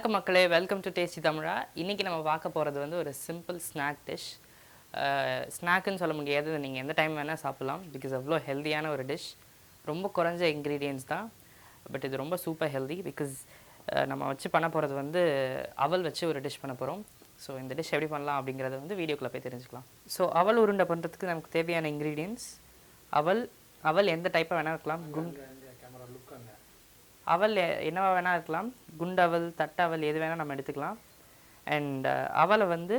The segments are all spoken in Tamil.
வணக்கம் மக்களே, வெல்கம் டு டேஸ்டி தமிழா. இன்றைக்கி நம்ம பார்க்க போகிறது வந்து ஒரு சிம்பிள் ஸ்நாக் டிஷ். ஸ்நாக்குன்னு சொல்ல முடியாது, நீங்கள் எந்த டைம் வேணால் சாப்பிட்லாம். பிகாஸ் அவ்வளோ ஹெல்த்தியான ஒரு டிஷ். ரொம்ப குறைஞ்ச இன்க்ரீடியன்ஸ் தான், பட் இது ரொம்ப சூப்பர் ஹெல்தி. பிகாஸ் நம்ம வச்சு பண்ண போகிறது வந்து அவல் வச்சு ஒரு டிஷ் பண்ண போகிறோம். ஸோ இந்த டிஷ் எப்படி பண்ணலாம் அப்படிங்கிறத வந்து வீடியோக்குள்ளே போய் தெரிஞ்சுக்கலாம். ஸோ அவல் உருண்டை பண்ணுறதுக்கு நமக்கு தேவையான இன்க்ரீடியன்ஸ் அவல் எந்த டைப்பாக வேணால் இருக்கலாம். அவல் என்னவா வேணால் இருக்கலாம். குண்டவல், தட்டவல் எது வேணால் நம்ம எடுத்துக்கலாம். அண்ட் அவலை வந்து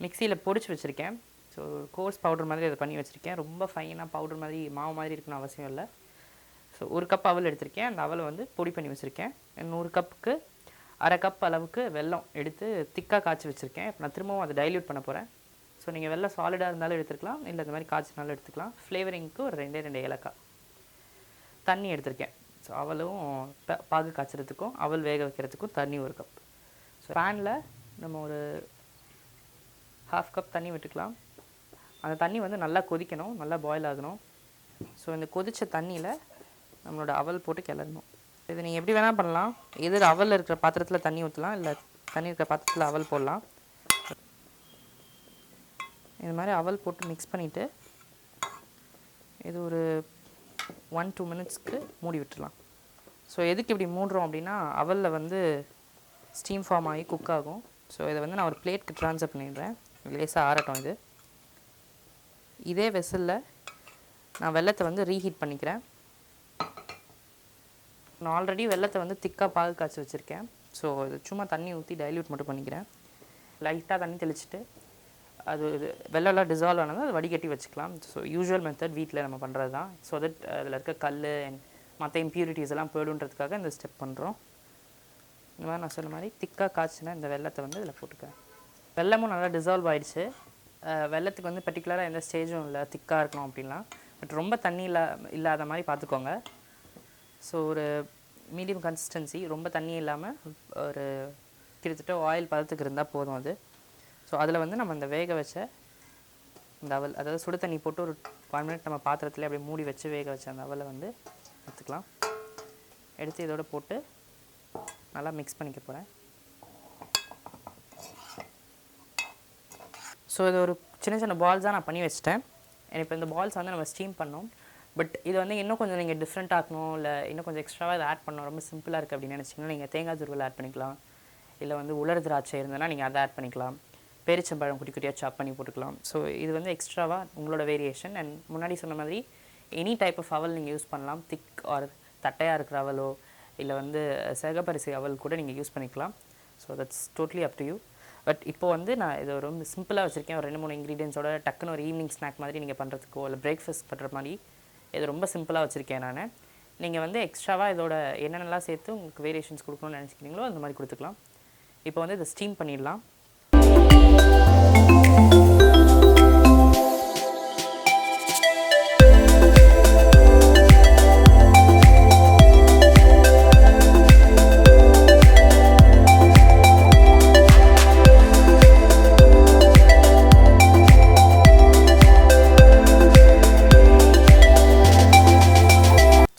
மிக்சியில் பொடிச்சு வச்சுருக்கேன். ஸோ கோர்ஸ் பவுடர் மாதிரி அதை பண்ணி வச்சுருக்கேன். ரொம்ப ஃபைனாக பவுடர் மாதிரி மாவு மாதிரி இருக்கணும் அவசியம் இல்லை. ஸோ 1 கப் அவல் எடுத்திருக்கேன். அந்த அவலை வந்து பொடி பண்ணி வச்சுருக்கேன். 100 கப்புக்கு 1/2 கப் அளவுக்கு வெல்லம் எடுத்து திக்காக காய்ச்சி வச்சுருக்கேன். இப்போ நான் திரும்பவும் அதை டைல்யூட் பண்ண போகிறேன். ஸோ நீங்கள் வெல்லம் சாலிடாக இருந்தாலும் எடுத்துக்கலாம், இல்லை இந்த மாதிரி காய்ச்சினாலும் எடுத்துக்கலாம். ஃப்ளேவரிங்க்கு ஒரு 2 ஏலக்காய். தண்ணி எடுத்திருக்கேன். ஸோ அவலும் பாகு காய்ச்சறதுக்கும் அவல் வேக வைக்கிறதுக்கும் தண்ணி 1 கப். ஸோ பேனில் நம்ம ஒரு 1/2 கப் தண்ணி விட்டுக்கலாம். அந்த தண்ணி வந்து நல்லா கொதிக்கணும், நல்லா பாயில் ஆகணும். ஸோ இந்த கொதித்த தண்ணியில் நம்மளோட அவல் போட்டு கிளறணும். இது நீங்கள் எப்படி வேணால் பண்ணலாம். எது அவல் இருக்கிற பாத்திரத்தில் தண்ணி ஊற்றலாம், இல்லை தண்ணி இருக்கிற பாத்திரத்தில் அவல் போடலாம். இது மாதிரி அவல் போட்டு மிக்ஸ் பண்ணிவிட்டு இது ஒரு 1-2 மினிட்ஸ்க்கு மூடி விட்டுடலாம். ஸோ எதுக்கு இப்படி மூடுறோம் அப்படின்னா, அவலில் வந்து ஸ்டீம் ஃபார்ம் ஆகி குக் ஆகும். ஸோ இதை வந்து நான் ஒரு பிளேட்க்கு ட்ரான்ஸ்ஃபர் பண்ணிடுறேன். லேசாக ஆறட்டும். இதே வெசலில் நான் வெல்லத்தை வந்து ரீஹீட் பண்ணிக்கிறேன். நான் ஆல்ரெடி வெல்லத்தை வந்து திக்காக பாகு காய்ச்சி வச்சுருக்கேன். ஸோ இது சும்மா தண்ணி ஊற்றி டைல்யூட் மட்டும் பண்ணிக்கிறேன். லைட்டாக தண்ணி தெளிச்சுட்டு அது வெள்ளம்லாம் டிசால்வ் ஆனது அது வடிகட்டி வச்சுக்கலாம். ஸோ யூஸ்வல் மெத்தட் வீட்டில் நம்ம பண்ணுறது தான். ஸோ தட் அதில் இருக்க கல் அண்ட் மற்ற இம்ப்யூரிட்டிஸ் எல்லாம் போய்டுன்றதுக்காக இந்த ஸ்டெப் பண்ணுறோம். இந்த மாதிரி நான் சொன்ன மாதிரி திக்காக காய்ச்சினா இந்த வெல்லத்தை வந்து இதில் போட்டுக்கிறேன். வெல்லமும் நல்லா டிசால்வ் ஆகிடுச்சு. வெல்லத்துக்கு வந்து பர்டிகுலராக எந்த ஸ்டேஜும் இல்லை திக்காக இருக்கணும் அப்படின்லாம். பட் ரொம்ப தண்ணி இல்லாத மாதிரி பார்த்துக்கோங்க. ஸோ ஒரு மீடியம் கன்சிஸ்டன்சி, ரொம்ப தண்ணி இல்லாமல் ஒரு கிட்டத்தட்ட ஆயில் பதத்துக்கு இருந்தால் போதும் அது. ஸோ அதில் வந்து நம்ம இந்த வேக வச்ச இந்த அவல், அதாவது சுடு தண்ணி போட்டு ஒரு 1 மினிட் நம்ம பாத்திரத்தில் அப்படியே மூடி வச்சு வேக வச்ச அந்த அவலை வந்து எடுத்துக்கலாம். எடுத்து இதோட போட்டு நல்லா மிக்ஸ் பண்ணிக்க போகிறேன். ஸோ இது ஒரு சின்ன சின்ன பால்ஸாக நான் பண்ணி வச்சிட்டேன். இப்போ இந்த பால்ஸ் வந்து நம்ம ஸ்டீம் பண்ணோம். பட் இது வந்து இன்னும் கொஞ்சம் நீங்கள் டிஃப்ரெண்ட் ஆக்கணும், இல்லை இன்னும் கொஞ்சம் எக்ஸ்ட்ராவாக இதை ஆட் பண்ணணும், ரொம்ப சிம்பிளாக இருக்குது அப்படின்னு நினச்சிங்கன்னா நீங்கள் தேங்காய் துருவல் ஆட் பண்ணிக்கலாம். இல்லை வந்து உலர் திராட்சை இருந்ததுன்னா நீங்கள் அதை ஆட் பண்ணிக்கலாம். பேரிச்சம்பழம் குட்டி குட்டியாக சாப் பண்ணி போட்டுக்கலாம். ஸோ இது வந்து எக்ஸ்ட்ராவாக உங்களோட வேரியேஷன். அண்ட் முன்னாடி சொன்ன மாதிரி எனி டைப் ஆஃப் அவல் நீங்கள் யூஸ் பண்ணலாம். திக் ஆர் தட்டையாக இருக்கிற அவலோ, இல்லை வந்து சிகப்பரிசி அவல் கூட நீங்கள் யூஸ் பண்ணிக்கலாம். So that's totally up to you. But இப்போ வந்து நான் இதை ரொம்ப சிம்பிளாக வச்சுருக்கேன். ஒரு 2-3 இன்க்ரீடியன்ஸோட டக்குன்னு ஒரு ஈவினிங் ஸ்நாக் மாதிரி நீங்கள் பண்ணுறதுக்கோ, இல்லை பிரேக்ஃபாஸ்ட் பண்ணுற மாதிரி இது ரொம்ப சிம்பிளாக வச்சுருக்கேன் நான். நீங்கள் வந்து எக்ஸ்ட்ராவாக இதோட என்னென்னலாம் சேர்த்து உங்களுக்கு வேரியேஷன்ஸ் கொடுக்கணும்னு நினச்சிக்கிறீங்களோ அந்த மாதிரி கொடுத்துக்கலாம். இப்போ வந்து இதை ஸ்டீம் பண்ணிடலாம்.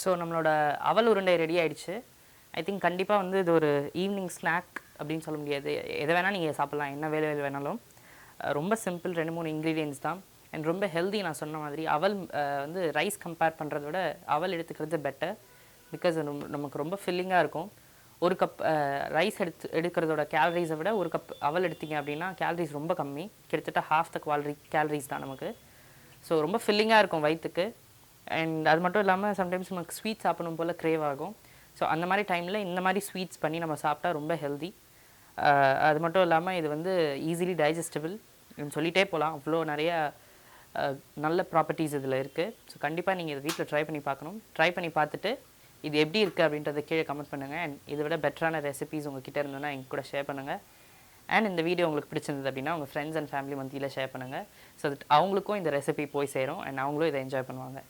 ஸோ நம்மளோட அவல் உருண்டை ரெடி ஆகிடுச்சு. ஐ திங்க் கண்டிப்பாக வந்து இது ஒரு ஈவினிங் ஸ்நாக் அப்படின்னு சொல்ல முடியாது. எதை வேணால் நீங்கள் சாப்பிட்லாம், என்ன வேலை வேணாலும். ரொம்ப சிம்பிள், 2-3 இன்க்ரீடியன்ஸ் தான். அண்ட் ரொம்ப ஹெல்தி. நான் சொன்ன மாதிரி அவல் வந்து ரைஸ் கம்பேர் பண்ணுறத விட அவல் எடுத்துக்கிறது பெட்டர். பிகாஸ் நமக்கு ரொம்ப ஃபில்லிங்காக இருக்கும். 1 கப் ரைஸ் எடுக்கிறதோட கேலரிஸை விட 1 கப் அவல் எடுத்திங்க அப்படின்னா கேலரிஸ் ரொம்ப கம்மி. கிட்டத்தட்ட half the கேலரிஸ் தான் நமக்கு. ஸோ ரொம்ப ஃபில்லிங்காக இருக்கும் வயிற்றுக்கு. அண்ட் அது மட்டும் இல்லாமல் சம்டைம்ஸ் நமக்கு ஸ்வீட் சாப்பிடணும் போல் க்ரேவ் ஆகும். ஸோ அந்த மாதிரி டைமில் இந்த மாதிரி ஸ்வீட்ஸ் பண்ணி நம்ம சாப்பிட்டா ரொம்ப ஹெல்தி. அது மட்டும் இல்லாமல் இது வந்து ஈஸிலி டைஜஸ்டபிள் சொல்லிகிட்டே போகலாம். அவ்வளோ நிறைய நல்ல ப்ராப்பர்ட்டிஸ் இதில் இருக்குது. ஸோ கண்டிப்பாக நீங்கள் இதை வீட்டில் ட்ரை பண்ணி பார்க்கணும். ட்ரை பண்ணி பார்த்துட்டு இது எப்படி இருக்குது அப்படின்றத கீழே கமெண்ட் பண்ணுங்கள். அண்ட் இதை விட பெட்டரான ரெசிபீஸ் உங்கள் கிட்டே இருந்ததுன்னா எங்கள் கூட ஷேர் பண்ணுங்கள். அண்ட் இந்த வீடியோ உங்களுக்கு பிடிச்சிருந்தது அப்படின்னா உங்கள் ஃப்ரெண்ட்ஸ் அண்ட் ஃபேமிலி மத்தியில் ஷேர் பண்ணுங்கள். ஸோ தட் அவங்களுக்கும் இந்த ரெசிபி போய் சேரும் அண்ட் அவங்களும் இதை என்ஜாய் பண்ணுவாங்க.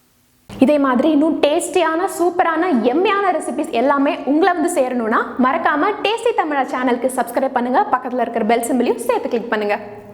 இதே மாதிரி இன்னும் டேஸ்டியான சூப்பரான எம்மையான ரெசிபிஸ் எல்லாமே உங்களை வந்து சேரணும்னா மறக்காம டேஸ்டி தமிழா சேனலுக்கு சப்ஸ்கிரைப் பண்ணுங்க. பக்கத்தில் இருக்கிற பெல் சிம்பிளையும் சேர்த்து கிளிக் பண்ணுங்க.